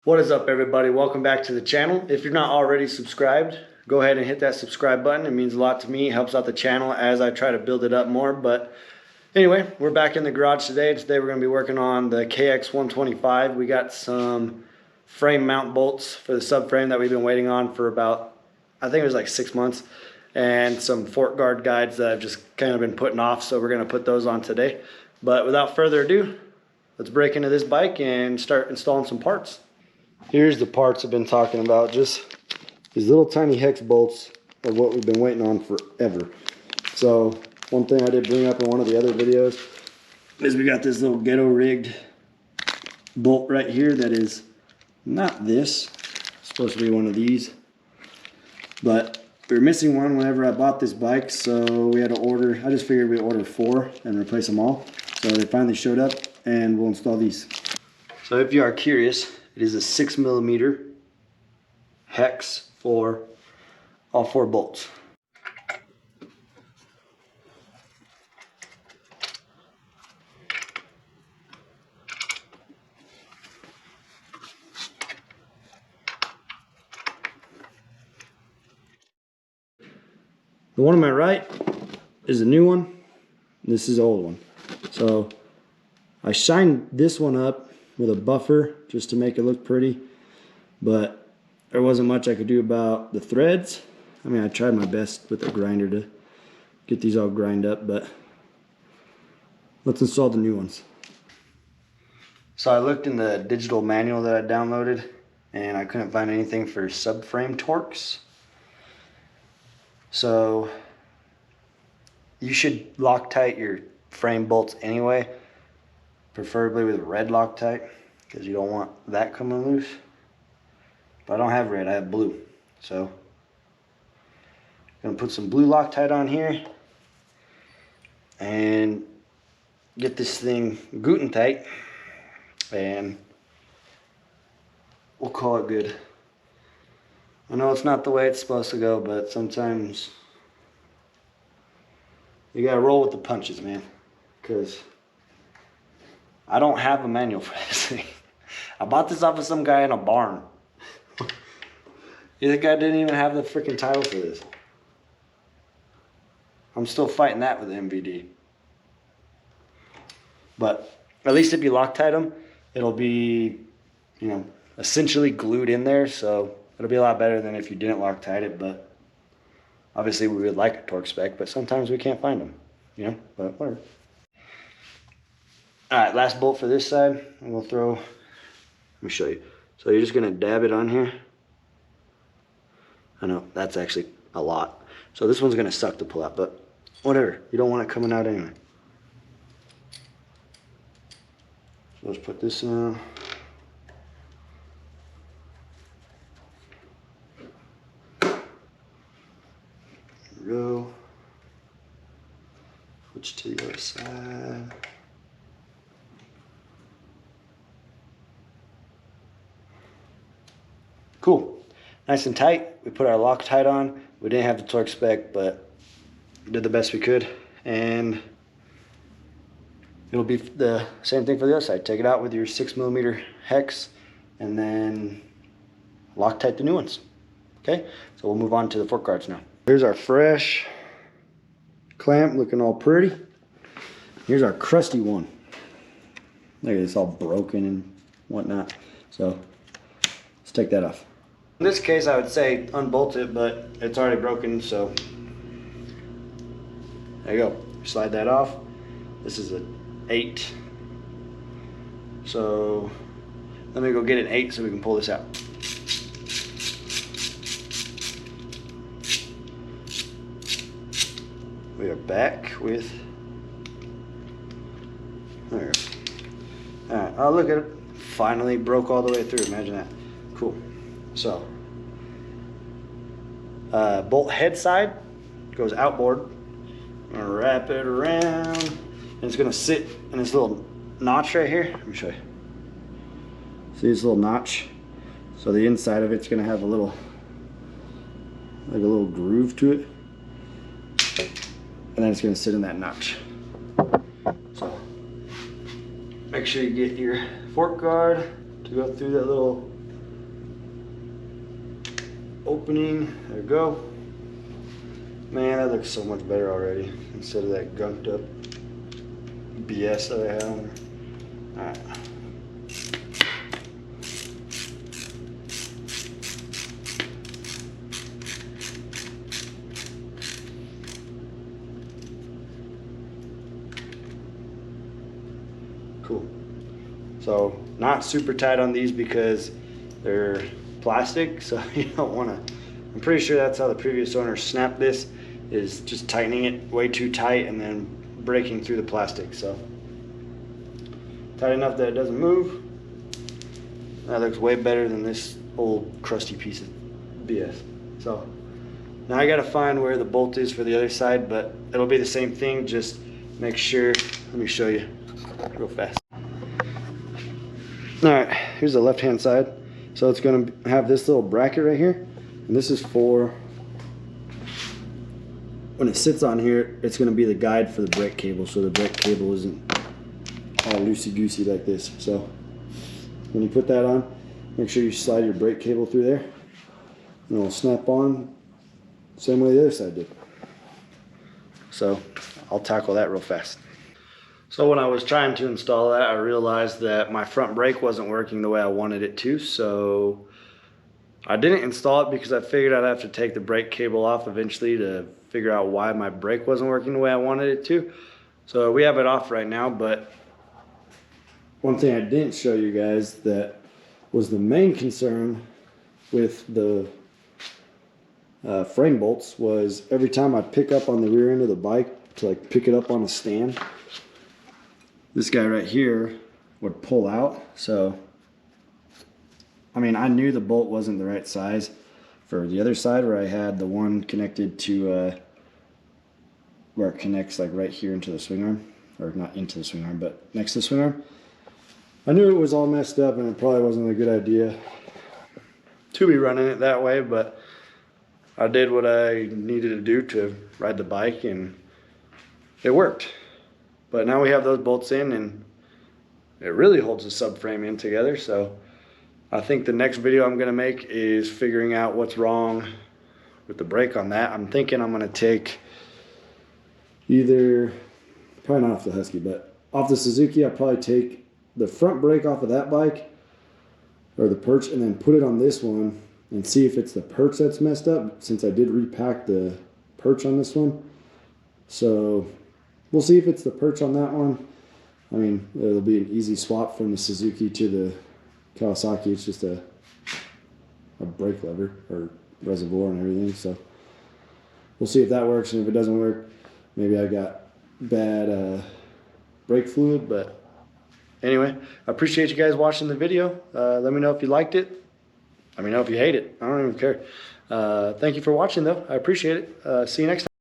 What is up, everybody? Welcome back to the channel. If you're not already subscribed, go ahead and hit that subscribe button. It means a lot to me. It helps out the channel as I try to build it up more. But anyway, we're back in the garage today. Today we're going to be working on the KX125. We got some frame mount bolts for the subframe that we've been waiting on for about, I think it was like 6 months. And some fork guard guides that I've just kind of been putting off. So we're going to put those on today. But without further ado, let's break into this bike and start installing some parts. Here's the parts I've been talking about. Just these little tiny hex bolts are what we've been waiting on forever. So one thing I did bring up in one of the other videos is we got this little ghetto rigged bolt right here that is not this. It's supposed to be one of these. But we were missing one whenever I bought this bike, so we had to order. I just figured we'd order 4 and replace them all. So they finally showed up and we'll install these. So if you are curious, it is a 6mm hex for all 4 bolts. The one on my right is the new one. This is the old one. So I shined this one up with a buffer just to make it look pretty, but there wasn't much I could do about the threads. I mean, I tried my best with a grinder to get these all grind up, but let's install the new ones. So I looked in the digital manual that I downloaded and I couldn't find anything for subframe torques. So you should Loctite your frame bolts anyway, preferably with red Loctite, because you don't want that coming loose. But I don't have red, I have blue. So I'm gonna put some blue Loctite on here and get this thing Guten tight, and we'll call it good. I know it's not the way it's supposed to go, but sometimes you gotta roll with the punches, man, because I don't have a manual for this thing. I bought this off of some guy in a barn. The guy didn't even have the freaking title for this. I'm still fighting that with the MVD. But at least if you Loctite them, it'll be, you know, essentially glued in there. So it'll be a lot better than if you didn't Loctite it. But obviously we would like a torque spec, but sometimes we can't find them, you know, but whatever. Alright, last bolt for this side, and we'll throw, let me show you. So you're just going to dab it on here. I know, that's actually a lot. So this one's going to suck to pull out, but whatever. You don't want it coming out anyway. So let's put this in. There we go. Switch to the other side. Cool, nice and tight. We put our Loctite on. We didn't have the torque spec, but we did the best we could. And it'll be the same thing for the other side. Take it out with your 6mm hex and then Loctite the new ones. Okay, so we'll move on to the fork guards now. Here's our fresh clamp looking all pretty. Here's our crusty one. Look at this, all broken and whatnot. So let's take that off. In this case, I would say unbolt it, but it's already broken, so there you go. Slide that off. This is an 8. So let me go get an 8 so we can pull this out. We are back with, there. Alright, oh look at it. Finally broke all the way through, imagine that. Cool. So, bolt head side goes outboard. I'm gonna wrap it around, and it's gonna sit in this little notch right here. Let me show you. See this little notch? So the inside of it's gonna have a little, like a little groove to it, and then it's gonna sit in that notch. Make sure you get your fork guard to go through that little opening. There we go. Man, that looks so much better already instead of that gunked up BS that I had on there. Alright. Cool. So not super tight on these because they're plastic, so you don't want to. I'm pretty sure that's how the previous owner snapped this, is just tightening it way too tight and then breaking through the plastic. So tight enough that it doesn't move. That looks way better than this old crusty piece of BS. So now I gotta find where the bolt is for the other side, but it'll be the same thing. Just make sure. Let me show you real fast. All right, here's the left hand side. So it's going to have this little bracket right here, and this is for when it sits on here. It's going to be the guide for the brake cable, so the brake cable isn't all loosey-goosey like this. So when you put that on, make sure you slide your brake cable through there, and it'll snap on same way the other side did. So I'll tackle that real fast. So when I was trying to install that, I realized that my front brake wasn't working the way I wanted it to. So I didn't install it because I figured I'd have to take the brake cable off eventually to figure out why my brake wasn't working the way I wanted it to. So we have it off right now, but one thing I didn't show you guys that was the main concern with the frame bolts was every time I'd pick up on the rear end of the bike to like pick it up on a stand, this guy right here would pull out. So I mean, I knew the bolt wasn't the right size for the other side where I had the one connected to where it connects like right here into the swing arm, or not into the swing arm, but next to the swing arm. I knew it was all messed up and it probably wasn't a good idea to be running it that way, but I did what I needed to do to ride the bike and it worked. But now we have those bolts in and it really holds the subframe in together. So I think the next video I'm gonna make is figuring out what's wrong with the brake on that. I'm thinking I'm gonna take either, probably not off the Husky, but off the Suzuki, I'll probably take the front brake off of that bike or the perch and then put it on this one and see if it's the perch that's messed up, since I did repack the perch on this one. So we'll see if it's the perch on that one. I mean, it'll be an easy swap from the Suzuki to the Kawasaki. It's just a brake lever or reservoir and everything. So we'll see if that works, and if it doesn't work, maybe I got bad brake fluid. But anyway, I appreciate you guys watching the video. Let me know if you liked it. Let me know if you hate it. I don't even care. Thank you for watching, though. I appreciate it. See you next time.